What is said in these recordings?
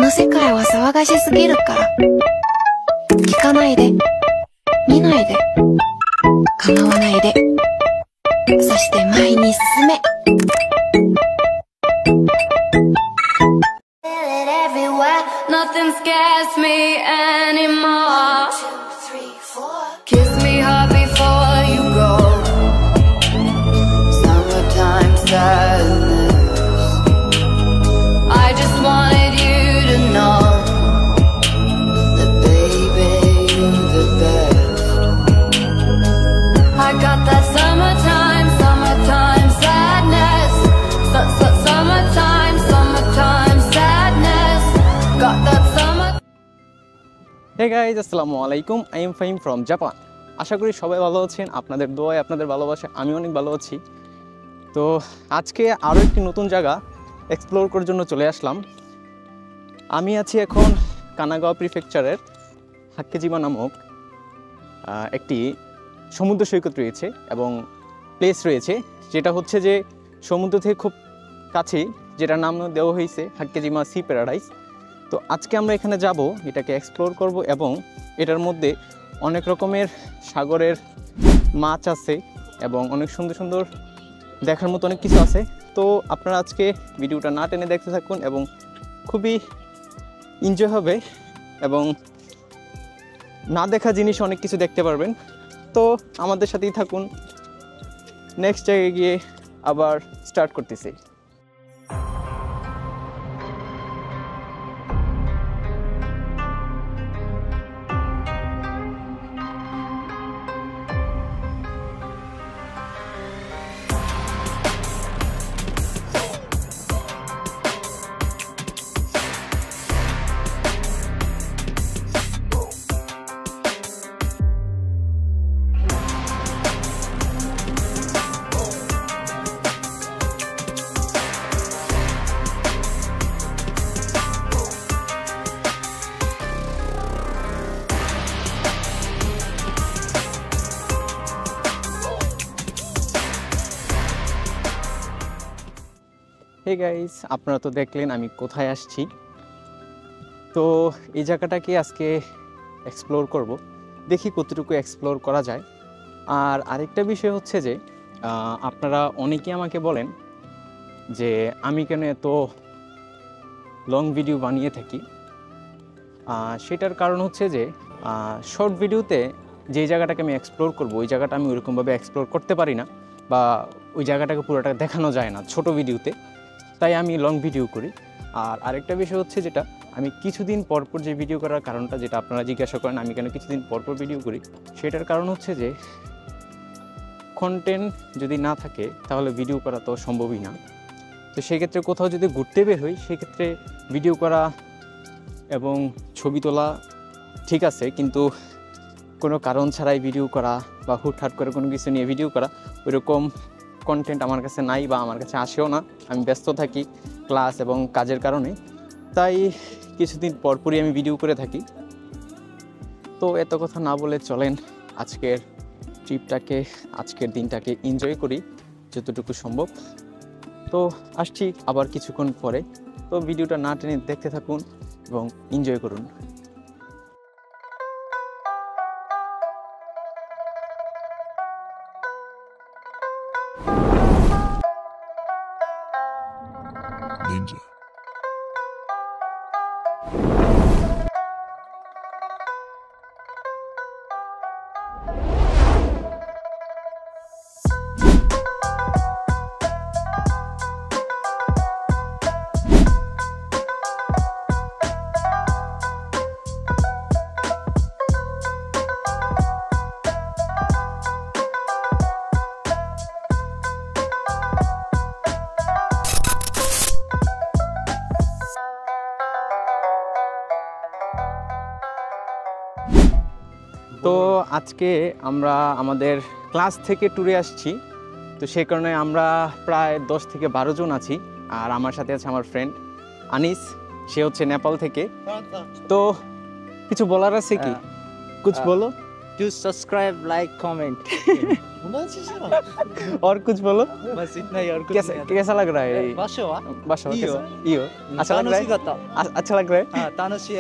の世界は騒がしすぎるから聞かないで見ないで構わないでそして前に進めNothing scares me anymore. 1, 2, 3, 4. Kiss me hard before you go. Summertime sadness. I just wanted you to know that baby you're the best. I got that summertime sadness. Summertime sadness. Got that summer. Hey guys, Assalamualaikum. I am Fahim from Japan. আশা করি সবাই ভালো আছেন। আপনাদের দোয়ায় আপনাদের ভালোবাসায় আমি অনেক ভালো আছি। তো আজকে আরো একটি নতুন জায়গা এক্সপ্লোর করার জন্য চলে আসলাম। আমি আছি এখন কানাগাওয়া প্রিফেকচারের হাক্কেজিমা নামক একটি সমুদ্র সৈকত রয়েছে এবং প্লেস রয়েছে যেটা হচ্ছে যে সমুদ্র থেকে খুব কাছেই, যেটার নাম দেওয়া হয়েছে হাক্কেজিমা সি প্যারাডাইস। তো আজকে আমরা এখানে যাব, এটাকে এক্সপ্লোর করব এবং এটার মধ্যে অনেক রকমের সাগরের মাছ আছে এবং অনেক সুন্দর সুন্দর দেখার মতো অনেক কিছু আছে। তো আপনারা আজকে ভিডিওটা না টেনে দেখতে থাকুন এবং খুবই এনজয় হবে এবং না দেখা জিনিস অনেক কিছু দেখতে পারবেন। তো আমাদের সাথেই থাকুন, নেক্সট জায়গায় গিয়ে আবার স্টার্ট করতেছি। হে গাইস, আপনারা তো দেখলেন আমি কোথায় আসছি। তো এই জায়গাটাকে আজকে এক্সপ্লোর করব, দেখি কতটুকু এক্সপ্লোর করা যায়। আর আরেকটা বিষয় হচ্ছে যে আপনারা অনেকেই আমাকে বলেন যে আমি কেন এত লং ভিডিও বানিয়ে থাকি। সেটার কারণ হচ্ছে যে শর্ট ভিডিওতে যে জায়গাটাকে আমি এক্সপ্লোর করব ওই জায়গাটা আমি ওরকমভাবে এক্সপ্লোর করতে পারি না বা ওই জায়গাটাকে পুরোটা দেখানো যায় না ছোট ভিডিওতে, তাই আমি লং ভিডিও করি। আর আরেকটা বিষয় হচ্ছে যেটা আমি কিছুদিন পরপর যে ভিডিও করার কারণটা, যেটা আপনারা জিজ্ঞাসা করেন আমি কেন কিছুদিন পরপর ভিডিও করি, সেটার কারণ হচ্ছে যে কন্টেন্ট যদি না থাকে তাহলে ভিডিও করা তো সম্ভবই না। তো সেক্ষেত্রে কোথাও যদি ঘুরতে বের হই সেক্ষেত্রে ভিডিও করা এবং ছবি তোলা ঠিক আছে, কিন্তু কোনো কারণ ছাড়াই ভিডিও করা বা হুটহাট করে কোনো কিছু নিয়ে ভিডিও করা ওইরকম কন্টেন্ট আমার কাছে নাই বা আমার কাছে আসেও না। আমি ব্যস্ত থাকি ক্লাস এবং কাজের কারণে, তাই কিছুদিন পরপরই আমি ভিডিও করে থাকি। তো এত কথা না বলে চলেন আজকের ট্রিপটাকে, আজকের দিনটাকে এনজয় করি যতটুকু সম্ভব। তো আসছি আবার কিছুক্ষণ পরে। তো ভিডিওটা না টেনে দেখতে থাকুন এবং এনজয় করুন। Ninja. তো আজকে আমরা আমাদের ক্লাস থেকে ট্যুরে আসছি, তো সেই কারণে আমরা প্রায় 10 থেকে 12 জন আছি। আর আমার সাথে আছে আমার ফ্রেন্ড আনিস, সে হচ্ছে নেপাল থেকে। তো কিছু বলার আছে কি? কুছ বলো। do subscribe, like, comment. और कुछ बोलो बस इतना ही और कुछ कैसा नहीं कैसा लग रहा है बाशो बाशा इयो। इयो अच्छा लग रहा है अच्छा लग रहा है হ্যাঁ তানসি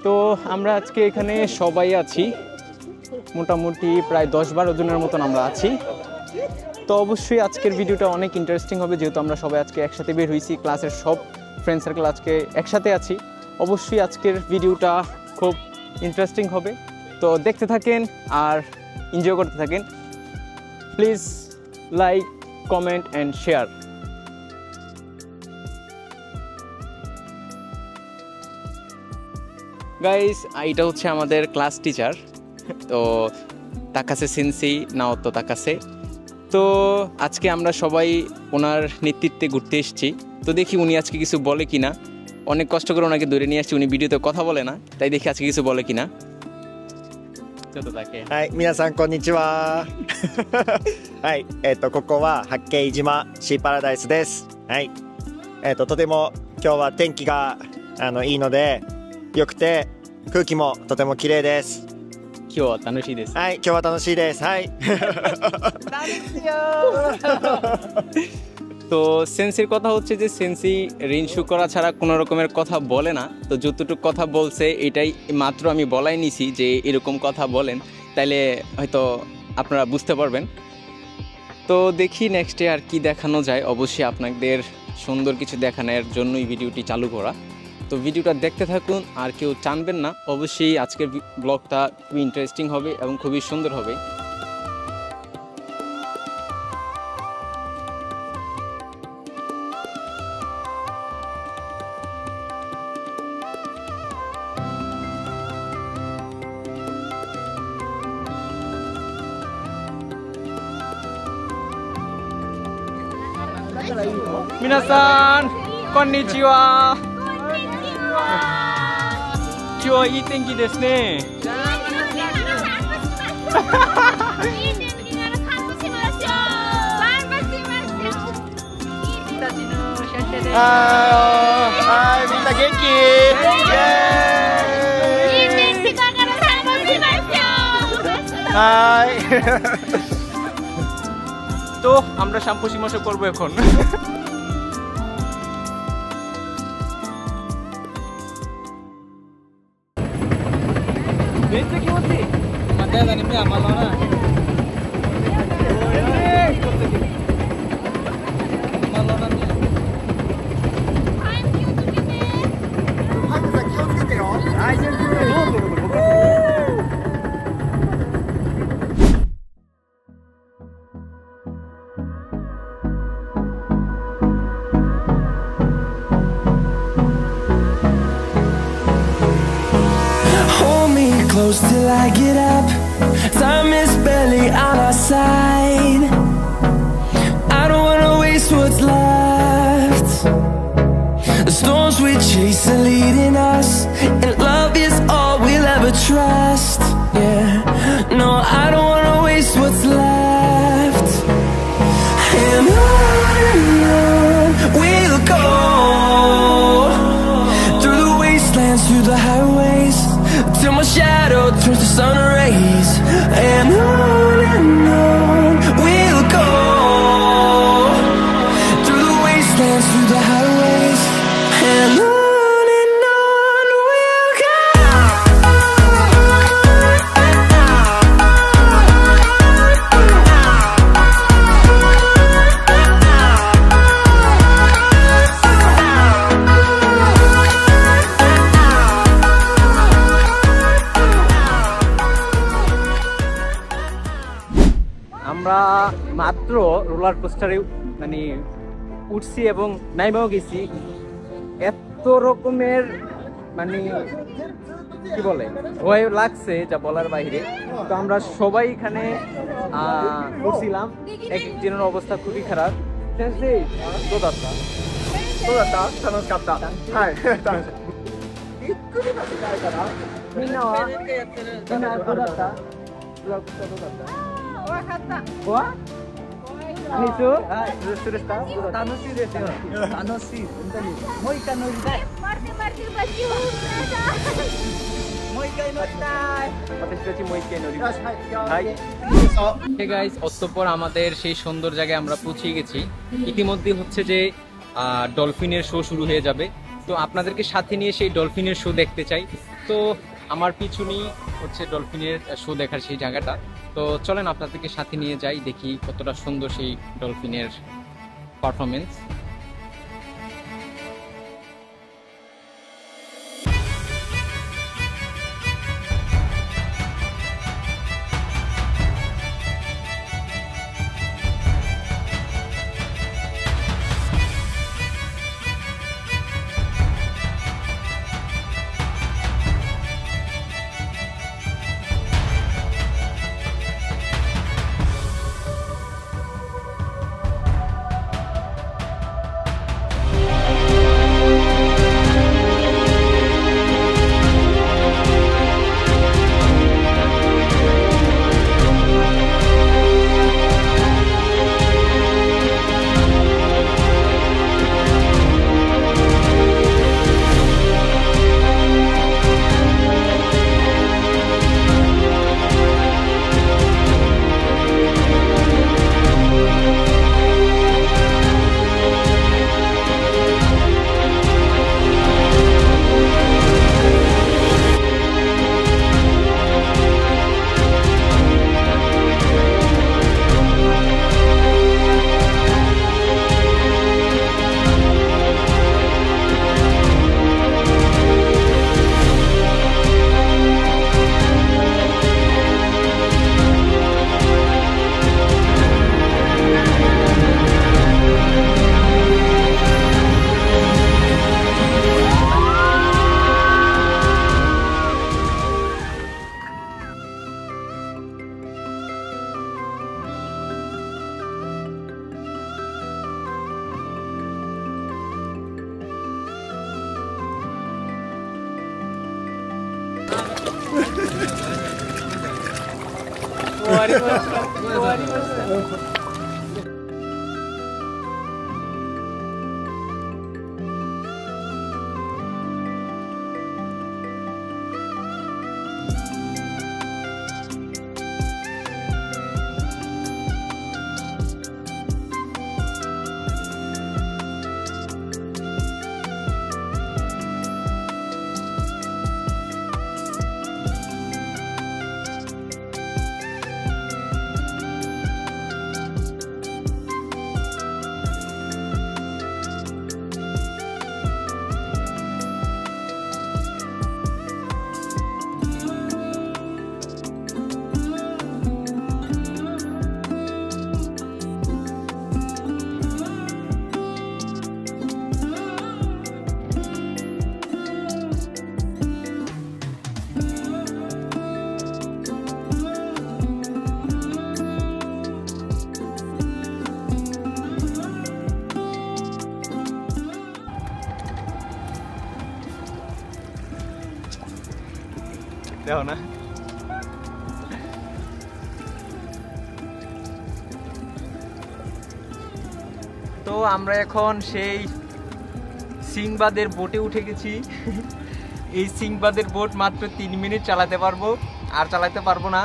তো আমরা আজকে এখানে সবাই আছি মোটামুটি প্রায় 10-12 জনের মতন আমরা আছি তো অবশ্যই আজকের ভিডিওটা অনেক ইন্টারেস্টিং হবে যেহেতু আমরা সবাই আজকে একসাথে বের হইছি ক্লাসের সব ফ্রেন্ড সার্কেল আজকে একসাথে আছি অবশ্যই আজকের ভিডিওটা খুব ইন্টারেস্টিং হবে তো দেখতে থাকেন আর এনজয় করতে থাকেন please like comment and share guys এটা হচ্ছে আমাদের ক্লাস টিচার তো তাকাসে সেন্সেই নাওতো তাকাসে তো আজকে আমরা সবাই ওনার নেতৃত্বে ঘুরতে এসেছি তো দেখি উনি আজকে কিছু বলে কিনা অনেক কষ্ট করে ওনাকে ধরে নিয়ে আসছি উনি ভিডিওতে কথা বলে না তাই দেখি আজকে কিছু বলে কিনাはい、皆さんこんにちは。はい、ここは八景島シーパラダイスです。はい、とても今日は天気がいいので良くて空気もとても綺麗です。今日は楽しいですはい、今日は楽しいです。はい。তো সেন্সির কথা হচ্ছে যে সেন্সি রিনশু করা ছাড়া কোনো রকমের কথা বলে না তো যতটুকু কথা বলছে এটাই মাত্র আমি বলাই নিছি যে এরকম কথা বলেন তাইলে হয়তো আপনারা বুঝতে পারবেন তো দেখি নেক্সটে আর কি দেখানো যায় অবশ্যই আপনাদের সুন্দর কিছু দেখানোর জন্যই ভিডিওটি চালু করা তো ভিডিওটা দেখতে থাকুন আর কেউ টানবেন না অবশ্যই আজকের ব্লগটা খুবই ইন্টারেস্টিং হবে এবং খুবই সুন্দর হবে Minasan, konnichiwa.今日はいい天気ですね。はい、みんな元気？イエーイ。はい。তো আমরা শাম্পুসি মশা করবো এখন Close till I get up. Time is barely on our side. I don't wanna waste what's left. The storms we chase are leading us, and love is all we'll ever trust. Yeah, no, I don't wanna waste what's left. And on we'll go, through the wastelands, through the highways, till my shadow turns to sun rays. And on we'll go, through the wastelands, through the highways. And on we'll go. আমরা মাত্র roller কোস্টারে মানে উঠছি এবং নাইমাও গেছি এত রকমের মানে কি বলে ভয় লাগছে যা বলার বাইরে তো আমরা সবাই এখানে উঠছিলাম একজনের অবস্থা খুবই খারাপ Hey guys, অতঃপর আমাদের সেই সুন্দর জায়গায় আমরা পৌঁছে গেছি। ইতিমধ্যে হচ্ছে যে ডলফিনের শো শুরু হয়ে যাবে, তো আপনাদেরকে সাথে নিয়ে সেই ডলফিনের শো দেখতে চাই। তো আমার পিছনেই হচ্ছে ডলফিনের শো দেখার সেই জায়গাটা। তো চলেন আপনাদেরকে সাথে নিয়ে যাই, দেখি কতটা সুন্দর সেই ডলফিনের পারফরমেন্স। দেখো না, তো আমরা এখন সেই সিংবাদের বোটে উঠে গেছি। এই সিংবাদের বোট মাত্র 3 মিনিট চালাতে পারবো, আর চালাতে পারবো না।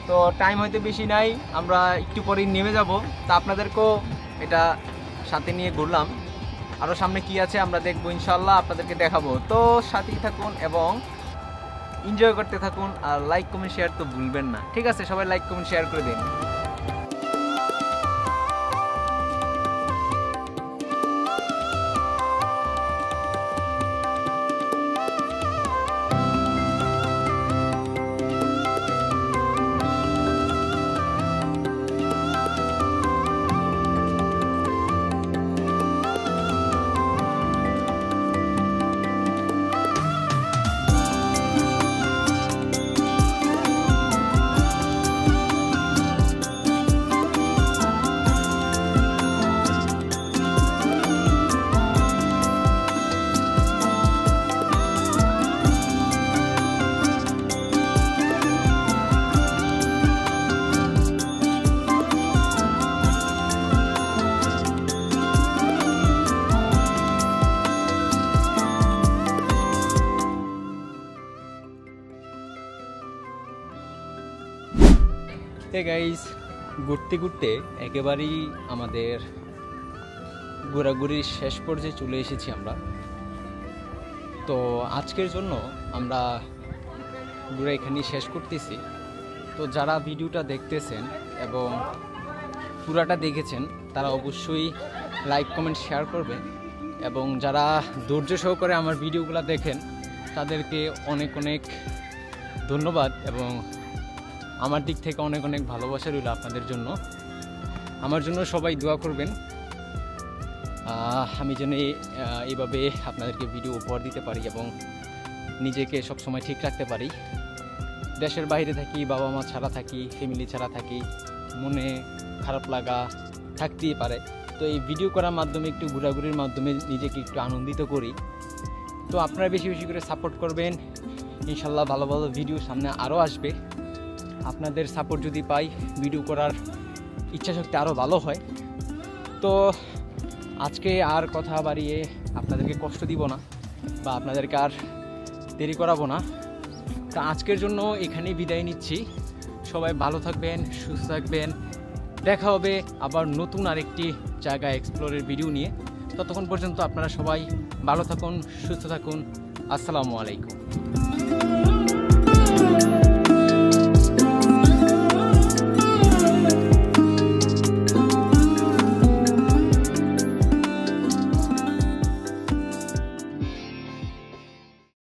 তো টাইম হয়তো বেশি নাই, আমরা একটু পরেই নেমে যাব। তা আপনাদেরকেও এটা সাথে নিয়ে ঘুরলাম। আরও সামনে কি আছে আমরা দেখবো ইনশাল্লাহ, আপনাদেরকে দেখাবো। তো সাথেই থাকুন এবং এনজয় করতে থাকুন, আর লাইক কমেন্ট শেয়ার তো ভুলবেন না। ঠিক আছে, সবাই লাইক কমেন্ট শেয়ার করে দিন। হে গাইস, ঘুরতে ঘুরতে একেবারেই আমাদের ঘোরাঘুরির শেষ পর্যায়ে চলে এসেছি আমরা। তো আজকের জন্য আমরা ঘুরে এখানেই শেষ করতেছি। তো যারা ভিডিওটা দেখতেছেন এবং পুরাটা দেখেছেন তারা অবশ্যই লাইক কমেন্ট শেয়ার করবেন, এবং যারা ধৈর্য সহকারে আমার ভিডিওগুলো দেখেন তাদেরকে অনেক অনেক ধন্যবাদ, এবং আমার দিক থেকে অনেক অনেক ভালোবাসা রইল আপনাদের জন্য। আমার জন্য সবাই দোয়া করবেন, আমি যেন এইভাবে আপনাদেরকে ভিডিও উপহার দিতে পারি এবং নিজেকে সবসময় ঠিক রাখতে পারি। দেশের বাইরে থাকি, বাবা মা ছাড়া থাকি, ফ্যামিলি ছাড়া থাকি, মনে খারাপ লাগা থাকতেই পারে। তো এই ভিডিও করার মাধ্যমে, একটু ঘোরাঘুরির মাধ্যমে নিজেকে একটু আনন্দিত করি। তো আপনারা বেশি বেশি করে সাপোর্ট করবেন, ইনশাল্লাহ ভালো ভালো ভিডিও সামনে আরও আসবে। আপনাদের সাপোর্ট যদি পাই, ভিডিও করার ইচ্ছাশক্তি আরও ভালো হয়। তো আজকে আর কথা বাড়িয়ে আপনাদেরকে কষ্ট দিব না বা আপনাদেরকে আর দেরি করাবো না। তা আজকের জন্য এখানেই বিদায় নিচ্ছি। সবাই ভালো থাকবেন, সুস্থ থাকবেন। দেখা হবে আবার নতুন আরেকটি জায়গা এক্সপ্লোরের ভিডিও নিয়ে। ততক্ষণ পর্যন্ত আপনারা সবাই ভালো থাকুন, সুস্থ থাকুন। আসসালামু আলাইকুম।